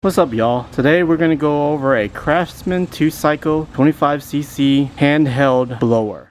What's up, y'all? Today we're going to go over a Craftsman 2-cycle 25cc handheld blower.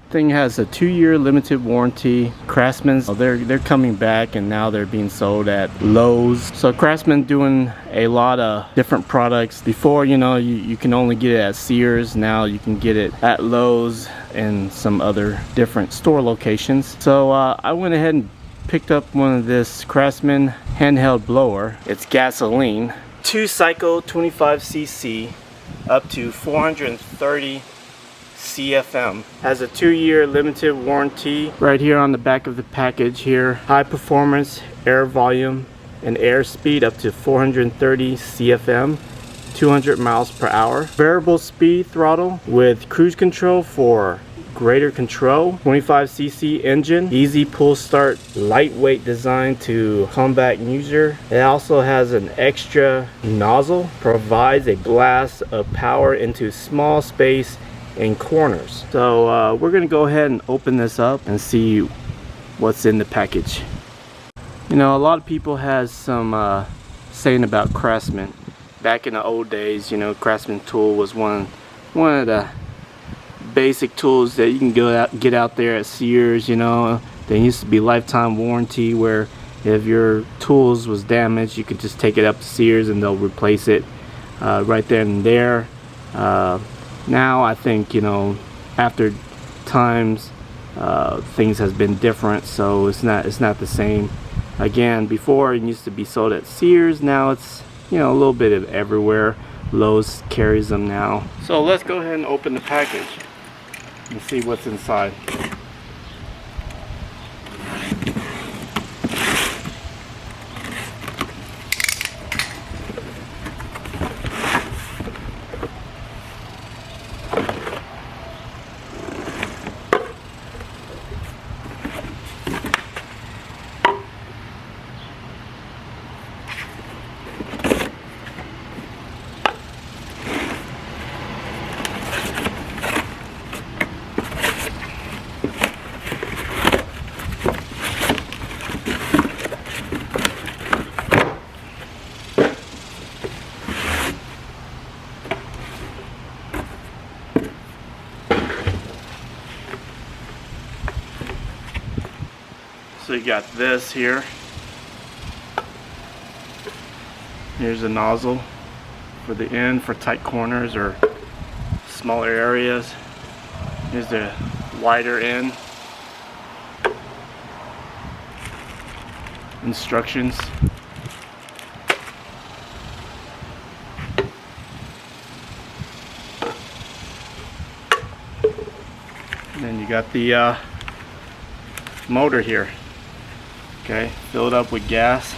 Thing has a 2-year limited warranty. Craftsman's they're coming back and now they're being sold at Lowe's. So Craftsman doing a lot of different products. Before, you can only get it at Sears. Now you can get it at Lowe's and some other different store locations. So I went ahead and picked up one of this Craftsman handheld blower. It's gasoline, 2-cycle 25cc, up to 430 CFM. Has a 2-year limited warranty. Right here on the back of the package here, high performance, air volume and air speed up to 430 CFM, 200 miles per hour. Variable speed throttle with cruise control for greater control. 25cc engine, easy pull start, lightweight design to compact user. It also has an extra nozzle, provides a blast of power into small space and corners. So we're gonna go ahead and open this up and see what's in the package. A lot of people has some saying about Craftsman. Back in the old days, Craftsman tool was one of the basic tools that you can get out there at Sears. There used to be lifetime warranty where if your tools was damaged, you could just take it up to Sears and they'll replace it right there and there. Now I think after times things has been different, so it's not the same. Again, before it used to be sold at Sears. Now it's a little bit of everywhere. Lowe's carries them now. So let's go ahead and open the package and see what's inside. So you got this here. Here's a nozzle for the end for tight corners or smaller areas. Here's the wider end. Instructions. And then you got the motor here. Okay, fill it up with gas.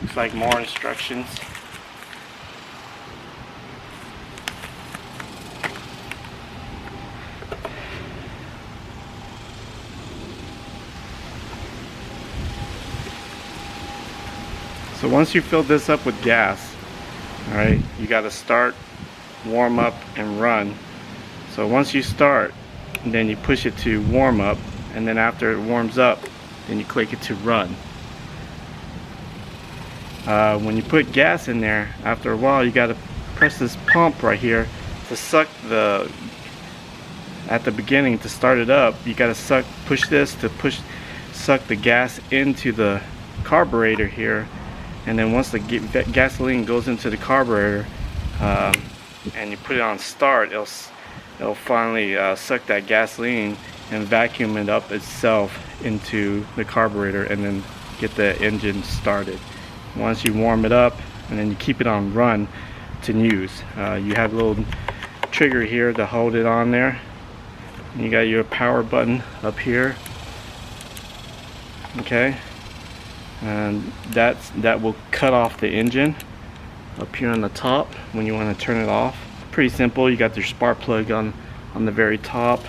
Looks like more instructions. So once you fill this up with gas, alright, you got to start, warm up, and run. So once you start, then you push it to warm up, and then after it warms up, then you click it to run. When you put gas in there, after a while you got to press this pump right here to suck at the beginning to start it up. You got to push this to suck the gas into the carburetor here, and then once the gasoline goes into the carburetor and you put it on start, it'll finally suck that gasoline and vacuum it up itself into the carburetor and then get the engine started. Once you warm it up, and then you keep it on run to use. You have a little trigger here to hold it on there. And you got your power button up here. Okay, and that will cut off the engine up here on the top when you want to turn it off. Pretty simple. You got your spark plug on the very top.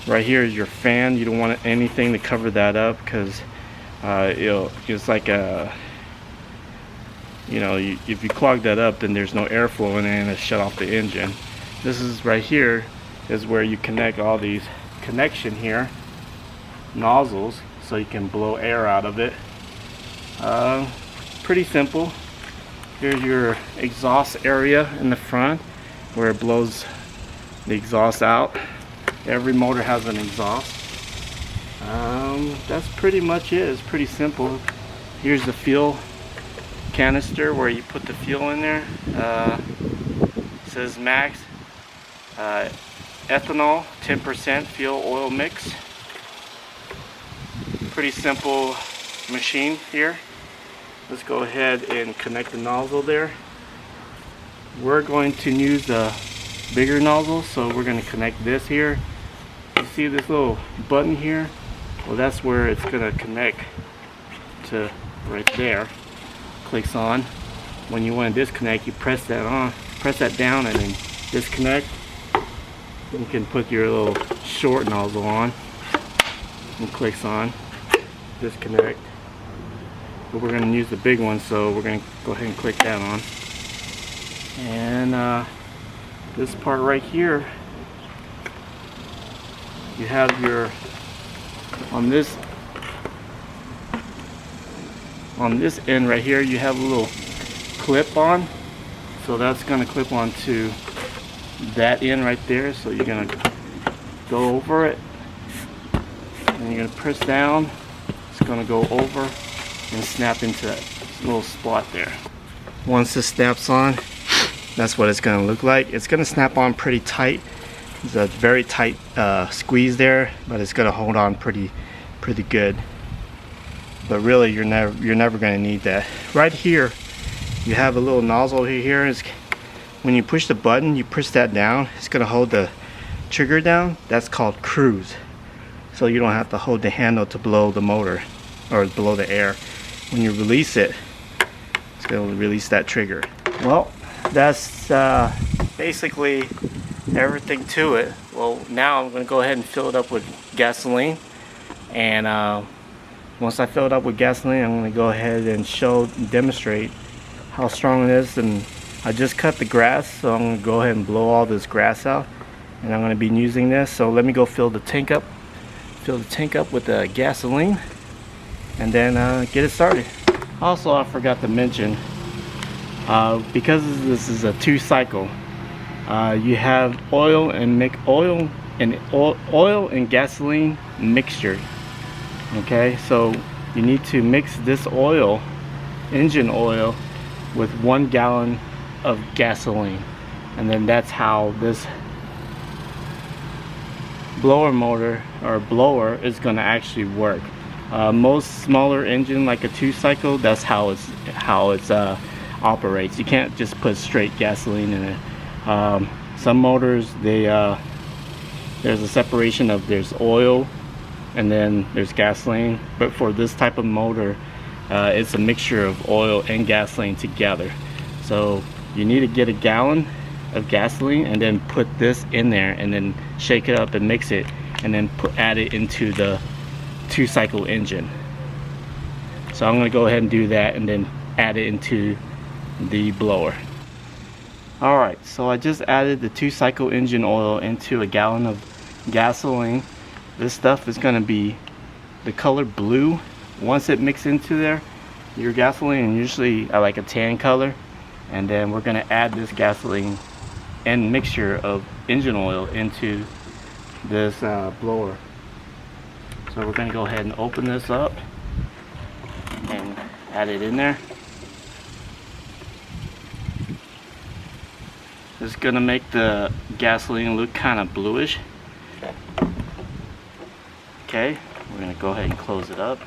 Right here is your fan. You don't want anything to cover that up because it's like you know, if you clog that up, then there's no airflow in it and it shut off the engine. This is right here is where you connect all these connection here nozzles so you can blow air out of it. Pretty simple. Here's your exhaust area in the front where it blows the exhaust out. Every motor has an exhaust. That's pretty much it. It's pretty simple. Here's the fuel canister where you put the fuel in there. It says max ethanol 10% fuel oil mix. Pretty simple machine here. Let's go ahead and connect the nozzle there. We're going to use a bigger nozzle, so we're going to connect this here. You see this little button here? Well, that's where it's going to connect to right there. Clicks on. When you want to disconnect, you press that on, press that down, and then disconnect. You can put your little short nozzle on and clicks on, disconnect. But we're going to use the big one, so we're going to go ahead and click that on. And this part right here, you have your on this end right here, you have a little clip on, so that's going to clip onto that end right there. So you're going to go over it and you're going to press down. It's going to go over and snap into that little spot there. Once this snaps on, that's what it's going to look like. It's going to snap on pretty tight. It's a very tight squeeze there, but it's going to hold on pretty good. But really, you're never going to need that. Right here, you have a little nozzle here. It's, when you push the button, you push that down. It's going to hold the trigger down. That's called cruise. So you don't have to hold the handle to blow the motor or blow the air. When you release it, it's going to release that trigger. Well, that's basically everything to it. Well, now I'm going to go ahead and fill it up with gasoline. And once I fill it up with gasoline, I'm going to go ahead and demonstrate how strong it is. And I just cut the grass, so I'm going to go ahead and blow all this grass out. And I'm going to be using this. So let me go fill the tank up with the gasoline, and then get it started. Also, I forgot to mention, because this is a 2-cycle, you have oil and gasoline mixture. Okay, so you need to mix this oil, engine oil, with 1 gallon of gasoline, and then that's how this blower motor or blower is going to actually work. Most smaller engine, like a 2-cycle, that's how it operates. You can't just put straight gasoline in it. Some motors, there's a separation of there's oil and then there's gasoline, but for this type of motor, it's a mixture of oil and gasoline together. So you need to get a gallon of gasoline and then put this in there and then shake it up and mix it, and then add it into the 2-cycle engine. So I'm going to go ahead and do that and then add it into the blower. Alright, so I just added the 2-cycle engine oil into a gallon of gasoline. This stuff is going to be the color blue. Once it mixes into there, your gasoline, usually I like a tan color, and then we're going to add this gasoline and mixture of engine oil into this blower. So we're going to go ahead and open this up and add it in there. It's going to make the gasoline look kind of bluish. Okay, we're going to go ahead and close it up.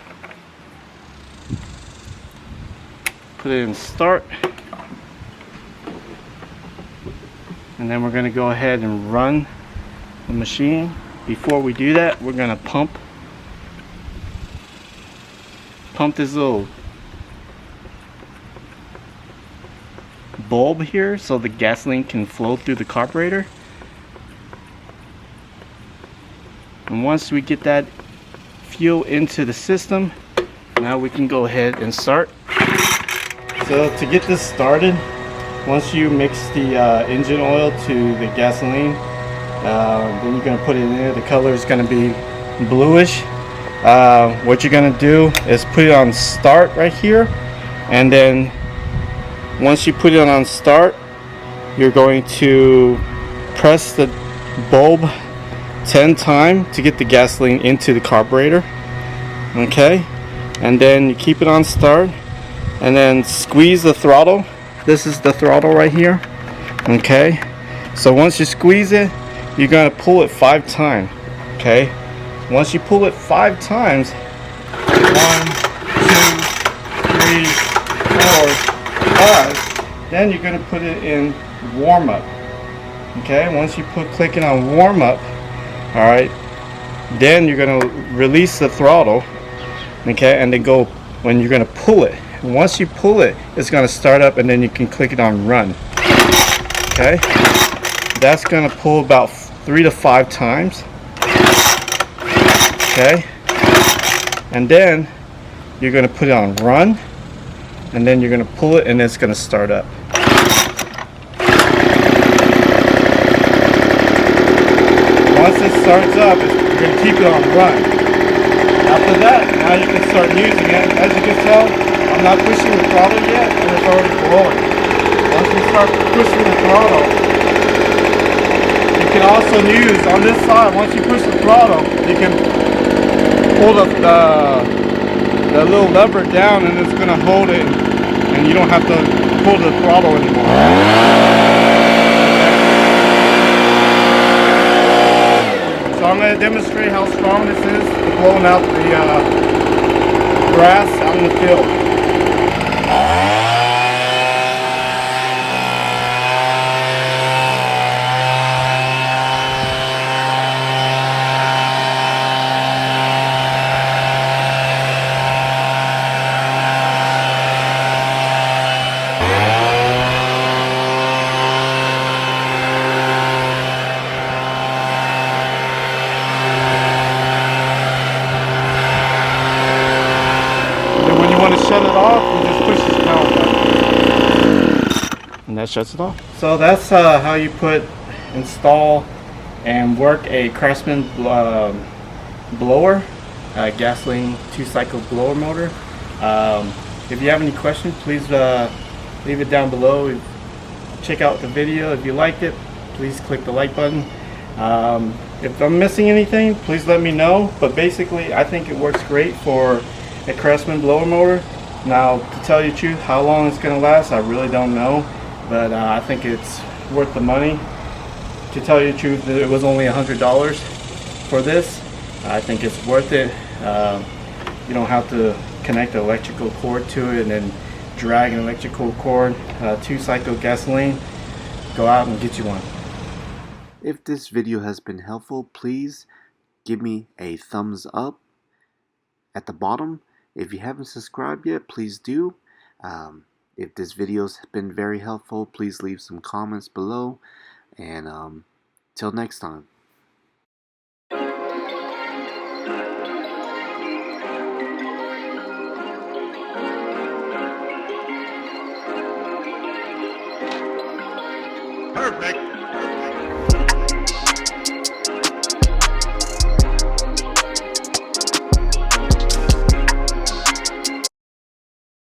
Put it in start. And then we're going to go ahead and run the machine. Before we do that, we're going to pump this little bulb here so the gasoline can flow through the carburetor. And once we get that fuel into the system, now we can go ahead and start. So to get this started, once you mix the engine oil to the gasoline, then you're going to put it in there. The color is going to be bluish. What you're going to do is put it on start right here, and then once you put it on start, you're going to press the bulb 10 times to get the gasoline into the carburetor. Okay, and then you keep it on start, and then squeeze the throttle. This is the throttle right here. Okay, so once you squeeze it, you're gonna pull it 5 times. Okay, once you pull it 5 times, 1, 2, 3, 4, 5, then you're gonna put it in warm up. Okay, once you click it on warm up, all right, then you're gonna release the throttle. Okay, and then go when you're gonna pull it. Once you pull it, it's gonna start up, and then you can click it on run. Okay, that's gonna pull about 3 to 5 times. Okay, and then you're gonna put it on run, and then you're gonna pull it, and it's gonna start up. Once it starts up, you're gonna keep it on run. After that, now you can start using it. As you can tell, I'm not pushing the throttle yet, and it's already blowing. Once you start pushing the throttle, you can also use on this side. Once you push the throttle, you can pull the little lever down, and it's going to hold it, and you don't have to pull the throttle anymore. So I'm going to demonstrate how strong this is for blowing out the grass out in the field. Shut it off, you just push this power button, and that shuts it off. So that's how you install and work a Craftsman blower, gasoline 2-cycle blower motor. If you have any questions, please leave it down below. Check out the video. If you liked it, please click the like button. If I'm missing anything, please let me know. But basically, I think it works great for a Craftsman blower motor. Now, to tell you the truth, how long it's going to last, I really don't know, but I think it's worth the money. To tell you the truth, it was only $100 for this. I think it's worth it. You don't have to connect an electrical cord to it and then drag an electrical cord. 2-cycle gasoline. Go out and get you one. If this video has been helpful, please give me a thumbs up at the bottom. If you haven't subscribed yet, please do. If this video's been very helpful, please leave some comments below. And till next time. Perfect.